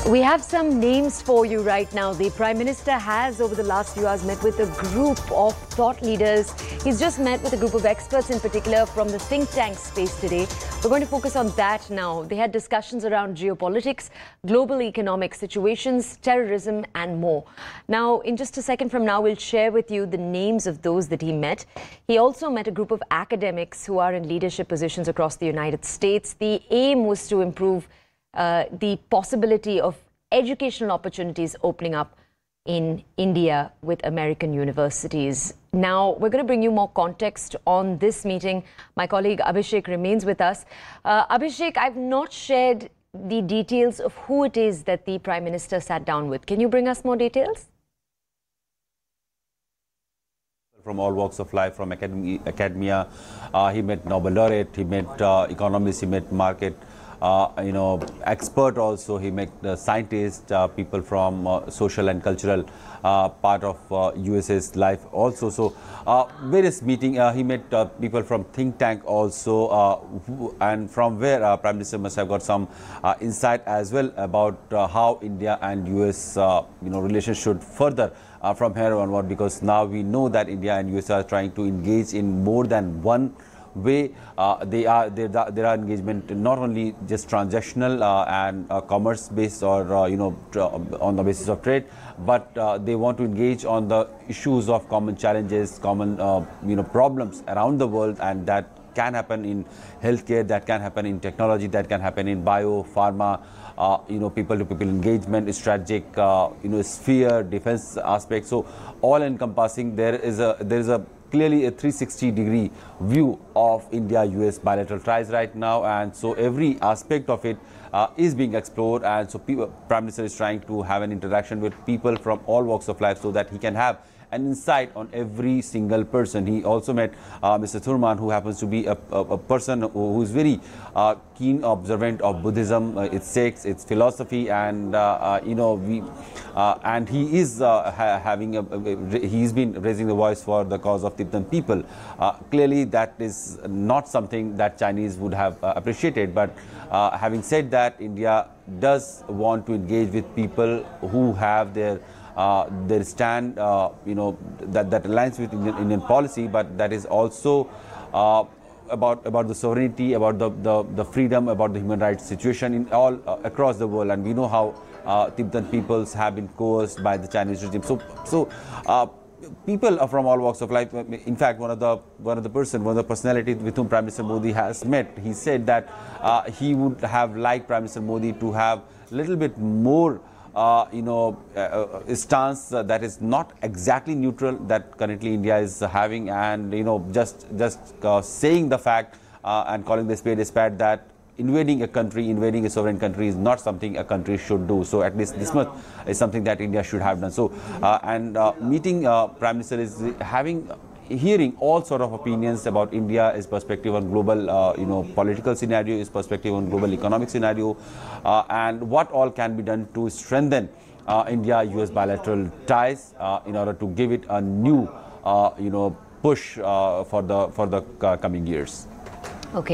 We have some names for you right now. The Prime Minister has, over the last few hours, met with a group of thought leaders. He's just met with a group of experts, in particular from the think tank space today. We're going to focus on that now. They had discussions around geopolitics, global economic situations, terrorism, and more. Now, in just a second from now, we'll share with you the names of those that he met. He also met a group of academics who are in leadership positions across the United States. The aim was to improve the possibility of educational opportunities opening up in India with American universities. Now, we're going to bring you more context on this meeting. My colleague Abhishek remains with us. Abhishek, I've not shared the details of who it is that the Prime Minister sat down with. Can you bring us more details? From all walks of life, from academia, he met Nobel laureate, he met economists, he met market expert also. He met scientists, people from social and cultural part of USA's life also. So various meeting, he met people from think tank also, and from where Prime Minister must have got some insight as well about how India and US relations should further from here onward, because now we know that India and US are trying to engage in more than one way. There are engagement not only just transactional and commerce based or on the basis of trade, but they want to engage on the issues of common challenges, common problems around the world, and that can happen in healthcare, that can happen in technology, that can happen in bio, pharma, people to people engagement, strategic sphere, defense aspect. So all encompassing, there is a clearly a 360-degree view of India-US bilateral ties right now, and so every aspect of it is being explored, and so Prime Minister is trying to have an interaction with people from all walks of life so that he can have an insight on every single person. He also met Mr. Thurman, who happens to be a person who is very keen observant of Buddhism, its sects, its philosophy, and and he is he's been raising the voice for the cause of Tibetan people. Clearly, that is not something that Chinese would have appreciated. But having said that, India does want to engage with people who have their stand, that aligns with Indian policy, but that is also about the sovereignty, about the freedom, about the human rights situation in all across the world. And we know how Tibetan peoples have been coerced by the Chinese regime. So people from all walks of life. In fact, one of the personalities with whom Prime Minister Modi has met, he said that he would have liked Prime Minister Modi to have a little bit more stance that is not exactly neutral that currently India is having, and just saying the fact and calling the spade a spade, that invading a sovereign country is not something a country should do. So at least this much is something that India should have done. So meeting Prime Minister is hearing all sort of opinions about India, his perspective on global political scenario, his perspective on global economic scenario, and what all can be done to strengthen India-US bilateral ties in order to give it a new push for the coming years. Okay.